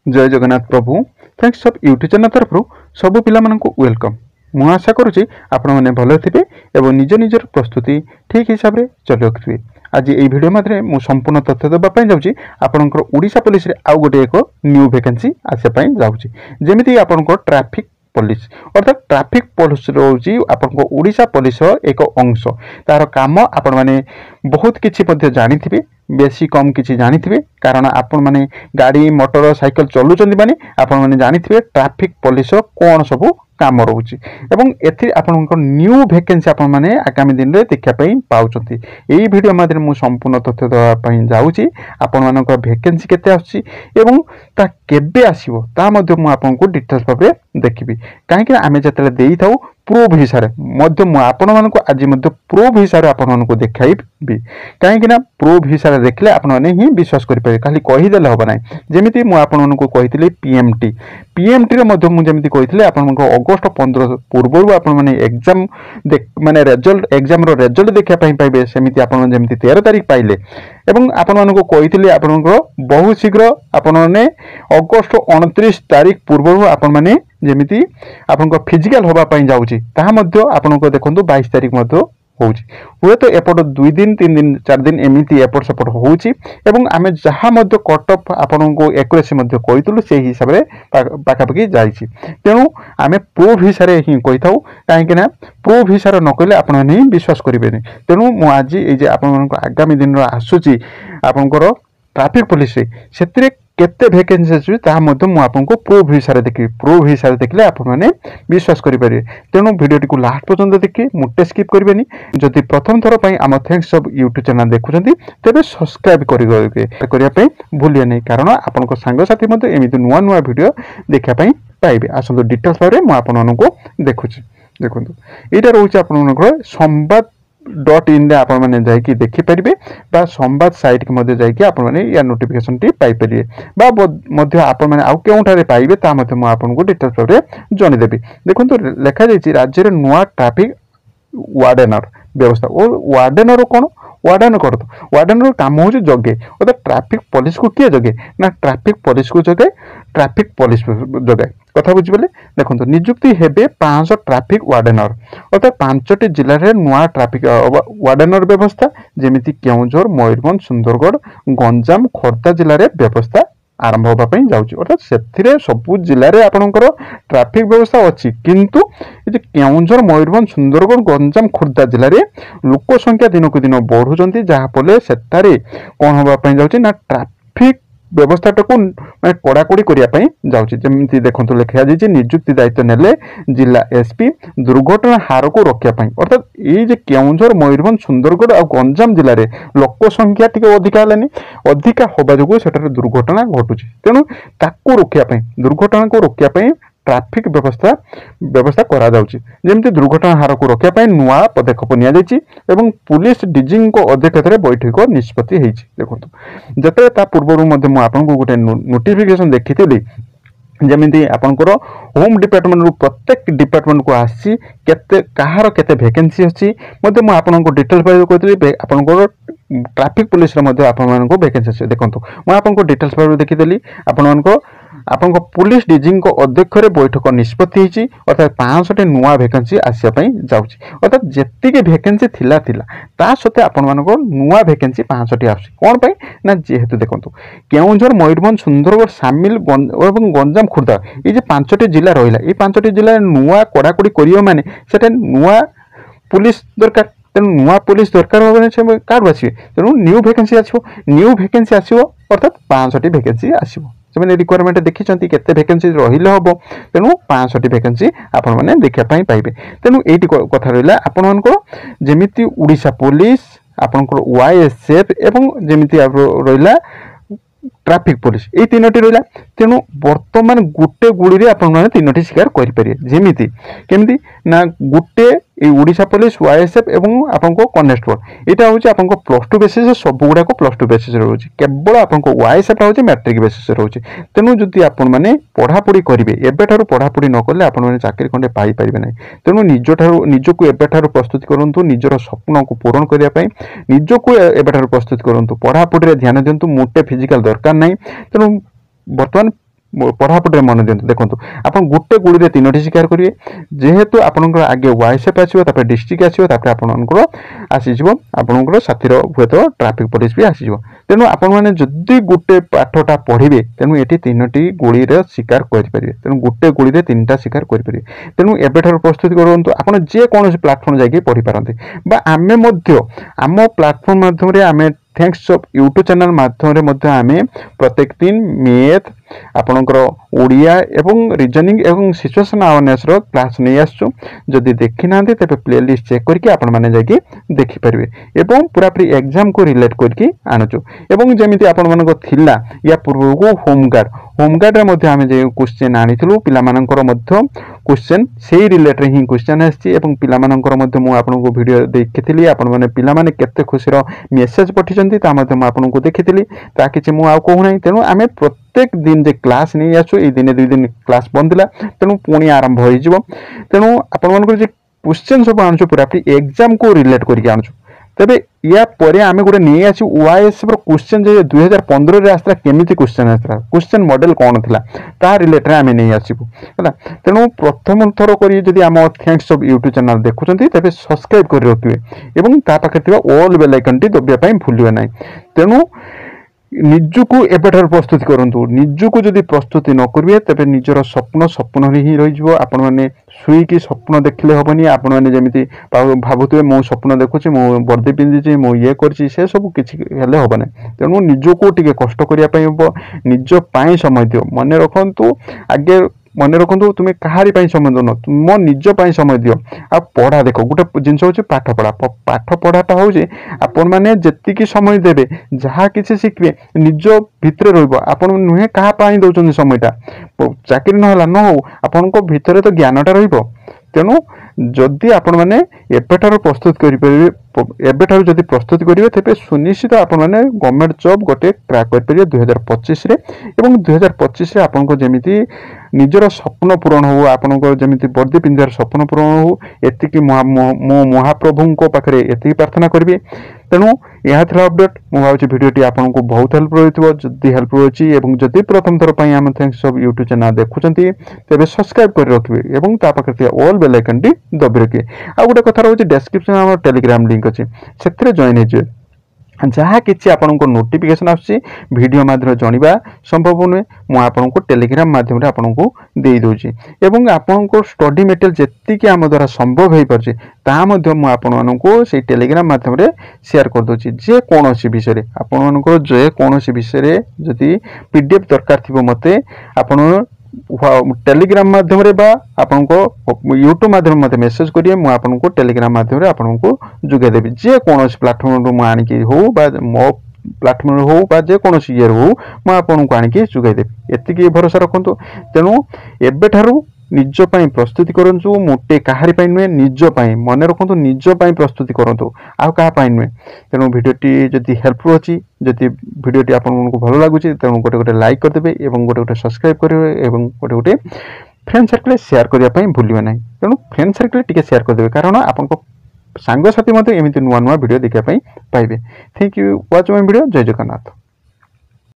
जय जगन्नाथ प्रभु थैंक्स सब YouTube channel तरफ सबू पिला वेलकम। मु आशा करुँच आपण मैंने भल थे और निज निजर प्रस्तुति ठीक हिसाब से चल रखिए। आज ये वीडियो मध्य मुझे संपूर्ण तथ्य देवाई जाऊँगी आपंकर ओडिशा पुलिस आउ गोटे एक न्यू वैकेंसी आसापी जाऊँगी जमीती आपंकर ट्रैफिक पुलिस अर्थात ट्रैफिक पुलिस रोची आपन ओडिशा पुलिस एक अंश तार काम आपण माने बहुत किछि मध्ये जानिथिबे बेसी कम किछि जानिथिबे कारण आपण माने गाड़ी मोटर साइकिल चलुचंदी माने आपण माने जानिथिबे ट्रैफिक पुलिस कोन सबु काम रोची एवं एथि आपन न्यू वैकेंसी आपण माने आगामी दिन रे देखा पई पाउचंती। एई वीडियो माध्यम मु संपूर्ण तथ्य दवा पई जाउची आपण मानक वैकेंसी केते आछि एवं ता केबे आसीबो ता मध्ये मु आपन को डिटेल्स भाबे देखिबी काहे आमे जतले देई थाउ प्रूफ हिसारे मध्य मु आपण मानक आज मध्य प्रूफ हिसारे आपण मानक देखाइबी काहे ना प्रूफ हिसारे देखले आपण माने ही विश्वास करि पारे खाली कहि देले होबा नै। जेमिति मु आपण मानक कहितले पीएमटी रे मध्य मु जेमिति कहितले आपण मानक अगस्त 15 पूर्व आपण माने एग्जाम माने रिजल्ट एग्जाम रो रिजल्ट देखा पई पाइबे सेमिति आपण जेमिति 13 तारिख पाइले एवं आपण मानक कहितले आपण मानक बहुत शीघ्र आपण माने अगस्त 29 तारिख पूर्व आपण माने जेमिति आपन फिजिकल होबा पई जाउची ताहा मध्य आपन को देखंतु 22 तारिख मध्य होउची हुए तो एपट 2 दिन 3 दिन 4 दिन एमिति एपट सपट होउची एवं आमे जहा मध्य कट ऑफ आपन को एक्यूरेसी मध्य कहितलु से हिसाब रे पाखापाखि जाईची तेनु आमे प्रूफ हिसारे ही कहिथाउ काहे कि ना प्रूफ हिसारे न कहले आपन नै विश्वास करिबेनी। तेनु मु आज ए जे आपन आगामी दिन रो आसुची आपनकर ट्रैफिक पुलिस सेतिरे केते वैकेंसी अछि ता मध्य मु आपनको प्रूफ हिसारे देखि प्रूफ हिसारे देखले आपन माने विश्वास करि पारे। तेनु वीडियो को लास्ट पर्यंत देखि मुटे स्किप करिबेनी। जदि प्रथम थर पई हम थैंक्स सब यूट्यूब चैनल देखुचंती तबे सब्सक्राइब करिया पई भूलिए नै कारण आपनको संग साथी मध्य एमिति नुवा नुवा वीडियो देखा पई पाइबे। आसंतो डिटेल्स बारे मु आपन मानको देखुची देखंतु एटा रहउची आपन मानको संवाद .in रे आपण माने जाई कि देखि परिबे बा संवाद साइट के मध्ये जाई कि आपण माने या नोटिफिकेशन टी पाई परिबे बा मध्ये आपण माने आउ केउठारे पाइबे ता मध्ये मु आपन को डिटेल्स बारे जनि देबी। देखंतु लेखा जाईची राज्य रे नुवा ट्रैफिक वार्डनर व्यवस्था ओ वार्डनर कोन वार्डन करतो वार्डनर काम हो जगे ओ ट्रैफिक पुलिस को किए जगे ना ट्रैफिक पुलिस को जगे ट्रैफिक पुलिस जगे कथा बुझी बोले। देखो नियुक्ति हेबे 500 ट्रैफिक वार्डनर अर्थात 5टी जिले रे नुआ ट्रैफिक वार्डनर व्यवस्था जेमिति केउझर मयूरभंज सुंदरगढ़ गंजाम खोर्धा जिले रे व्यवस्था आरंभ होबा पई जाउची अर्थात सेथिरे सबु जिले रे आपनकर ट्रैफिक व्यवस्था अछि किंतु जे केउझर मयूरभंज सुंदरगढ़ गंजाम खोर्धा जिले रे लोक संख्या दिन को दिन बढ़ुचंती जहा पले सेतारे कोन होबा पई जाउची ना ट्रैफिक व्यवस्था को मैं कड़ाकड़ी करने जाऊँगी। जमी देखो लिखा जाइए नियुक्ति दायित्व नेले जिला एसपी दुर्घटना हार को रखापी अर्थात ये केउझर मयूरभंज सुंदरगढ़ और गंजाम जिले में लोक संख्या टी अधिका है अधिका होगा जो दुर्घटना घटुची तेणु ताकू रोकने दुर्घटना को रोकने ट्रैफिक व्यवस्था करा जाउची जेमती दुर्घटना हार को रोकने नुआ पदक्षेप निया जाइछि एवं पुलिस डीजी को अध्यक्षता रे बैठक निष्पत्ति हेछि। देखंतु जते ता पूर्व मध्य मु आपन को गोटे नोटिफिकेशन देखिथिली जमीती आपनकर होम डिपार्टमेंट रु प्रत्येक डिपार्टमेंट को आसी केते कहार केते वैकेंसी अछि मते मु आपन को डिटेल पाइ कहतली आपनकर ट्रैफिक पुलिस रे मध्य आपन मान को वैकेंसी अछि। देखंतु मु आपन को डिटेल्स पाइ देखिदेली आपन को पुलिस डीजी को अध्यक्ष रे बैठक निष्पत्ति हेछि अर्थात 500 नुआ वैकेंसी आसिया पई जाउछि अर्थात जेति के वैकेंसी थिला ता सते आपन मान को नुआ वैकेंसी 500 आछि कोन पई ना जेहेतु देखंतु केउझर मयूरभंज सुंदरगढ़ शामिल एवं गंजाम खोर्धा ये जे 5टी जिला रहिला ये 5टी जिला नुआ कड़ाकड़ी करियो माने सेटा नुआ पुलिस दरकार तेणु नुआ पुलिस दरकार होबे कार्ड बाछिबे तेणु न्यू वैकेंसी आसीबो अर्थात 500 वैकेंसी आसीबो से रिक्वायरमेंट देखी केते वैकेंसी रहिले हबो तेणु 500 वैकेंसी आपण माने देखा पई पाइबे। तेणु एटी कथा रहिला आपण मानको जेमिति ओडिशा पुलिस आपनकर वाईएसएफ एवं जेमिति रहिला ट्रैफिक पुलिस ये 3टी रहिला तेणु वर्तमान गुटे गुड़ी रे आपण माने 3टी शिकार करि परिए जेमिति केमिति ना गुटे ए ओडिशा पुलिस वाईएसएफ एवं आपनको कनेस्टेबल एटा होची आपनको +2 बेसिस सब गुडा को +2 बेसिस रहउची केवल आपनको वाईएसएफ होची मैट्रिक बेसिस रहउची। तेणु जदि आपण माने पढ़ा पढ़ी करिवे एबे ठारू पढ़ा पढ़ी न करले आपण माने चाकरी खंडे पाई परिबे नै। तेणु निजको एबे ठारू प्रस्तुत करंतु निजर स्वप्न को पूर्ण करिया पई निजको एबे ठारू प्रस्तुत करंतु पढ़ा पढ़ी रे ध्यान देंतु मोटे फिजिकल दरकार नै। तेणु वर्तमान पढ़ापढ़ी मन दिखाँ देखो आप गोटे गुड़ी 3टी शिकार करेंगे जेहेतु आपंकर आगे वाइसेप आसो डिस्ट्रिक्ट आसो आपंकर आसीज आपंकर साथी हे तो ट्राफिक पुलिस भी आसीज तेणु आपण मैंने जदि गोटे पाठटा पढ़े तेणु ये 3टी गुड़ी शिकार करेंगे तेणु गोटे गुड़ी 3टा शिकार करेंगे तेणु एबेठार प्रस्तुति करूँ आप जेकोसी प्लाटफर्म जाकि पढ़ी पारते आम आम प्लाटफर्म माध्यम आम थैंक्स ऑफ यूट्यूब चैनल माध्यम आम प्रत्येक दिन मैथ आपणकर ओडिया एवं रीजनिंग एवं सिचुएशन अवेयरनेस क्लास नहीं आसु जदि देखी ना तेज प्लेलिस्ट चेक करके आपण मैंने जाकि देखिपारे एवं पूरा पूरी एग्जाम को रिलेट करके आणुचु एवं जमी आपण मानक थिला या पूर्व को होमगार्ड रे आम जो क्वेश्चन आनीलु पिलामानकर क्वेश्चन से रिलेट ही क्वेश्चन आसी आपको वीडियो देखी आपण मैंने पिला माने केते खुशीर मेसेज पठिचंती ता मध्य आपको देखी ता किछि मु आ कहू नाही तेणु आम प्रत्येक दिन जे क्लास नहीं आसु ए दिन 2 दिन क्लास बंद थिला तेणु पुणी आरंभ हो जिवो तेणु आपण मानकर जे क्वेश्चन सब आनछु पूरा एग्जाम को रिलेट करके आनछु तेबे या परे आमे गोटे नहीं आसी ओआईएस क्वेश्चन जे 2015 रे आसला केमिति क्वेश्चन आसला क्वेश्चन मॉडल कौन थिला ता रिलेटेड आमे नहीं आसीबु हला तेणु प्रथम थर करी जदि आम थैंक्स ऑफ यूट्यूब चैनल देखुचंती तेबे सब्सक्राइब कर रखिबे एवं ता पाखे थिबा ऑल बेल आइकन टी दबिया पई भूलिबे नाही तेणु निजुको एबेठार प्रस्तुति करंतु निजुको जदि प्रस्तुति न करिवे तबे निजर स्वप्न ही रही आपण माने सुई की स्वप्न देखले हबनी आपण माने जेमिति भाबुतबे मो स्वप्न देखुची मो वर्दी पिंदिची मो ये करची से सब किछि हेले हबने तेणु निजको टिके कष्ट करिया पई हबो निज पई समय दियो मने रखंतु आगे मन रखु तुम्हें कहारी समय दौन तुम निज समय दियो आ पढ़ा देख गोटे जिन हूँ पाठ पढ़ाटा हूँ आपण मैंने जी समय देवे जहाँ किसी शिखे निज भितर रहा नुहे क्या दौरान समयटा चाकरी ना न हो आपण भितर तो ज्ञानटा तेणु जदि आपण मैंने एबेठार प्रस्तुत करेंगे एबेठार जदि प्रस्तुत करेंगे तेज सुनिश्चित आपण मैंने गवर्नमेंट जॉब गोटे ट्रैक करेंगे 2025 रे एवं 2025 रे आपण जमीती निजर स्वप्न पूरण हो आपण जमीती वर्दी पिंधार स्वप्न पूरण हो एतिकी मो महाप्रभु पाखे एति प्रार्थना करी तेणु यह था अपडेट मुझे भावी भिडियोटी आपको बहुत हेल्प रही जदि हेल्प रही है जदि प्रथम थर पर आम थैंक्स ऑफ यूट्यूब चैनल देखुंत तेज सब्सक्राइब कर रखिए और ता पाखे ऑल बेल आइकन टी दबी रखिए आ गोटे कथा रोचे डिस्क्रिप्शन में टेलीग्राम लिंक अच्छे से जॉइन हो जहाँ किसी आपको नोटिफिकेशन आसुची वीडियो माध्यम जानवा संभव नुहे मुझे आपको टेलीग्राम माध्यम आपको दे दूची एवं आपको स्टडी मटेरियल जी आम द्वारा संभव हो पारे ताको से टेलीग्राम माध्यम शेयर कर दूची जेकोसी विषय आपंकर जेकोसी विषय जदि पीडीएफ दरकार थी मत आप टेलीग्राम माध्यम यूट्यूब माध्यम मत मेसेज करिए मुझे आपको टेलीग्राम माध्यम आपको जोगेदेवी जेकोसी प्लाटफर्म मुझे आनिकी हो मो प्लाटफर्म हो जेकोसी इयर हो मुझे आपको आनिकी जोगेदेवी एतिकी भरोसा रखु तेणु एबेठारू निज पाई प्रस्तुति करंतु मोटे कहारी नुहे निज पाई मन रखु निज पाई प्रस्तुति करंतु आ कहा नुहे तेणु भिडियोटी जदि हेल्पफुल अच्छी जदि भिडियोटी आपको भल लगुच तेणु गोटे गोटे लाइक करदे और गोटे गोटे सब्सक्राइब करेंगे और गोटे गोटे फ्रेंड सर्कल शेयर करने भूलिए ना तेणु फ्रेंड सर्कल टी शेयर करदे कारण आप सांगसाथी एमती नुआ नुआ भिडियो देखा पाइबे thank you watch my video जय जगन्नाथ।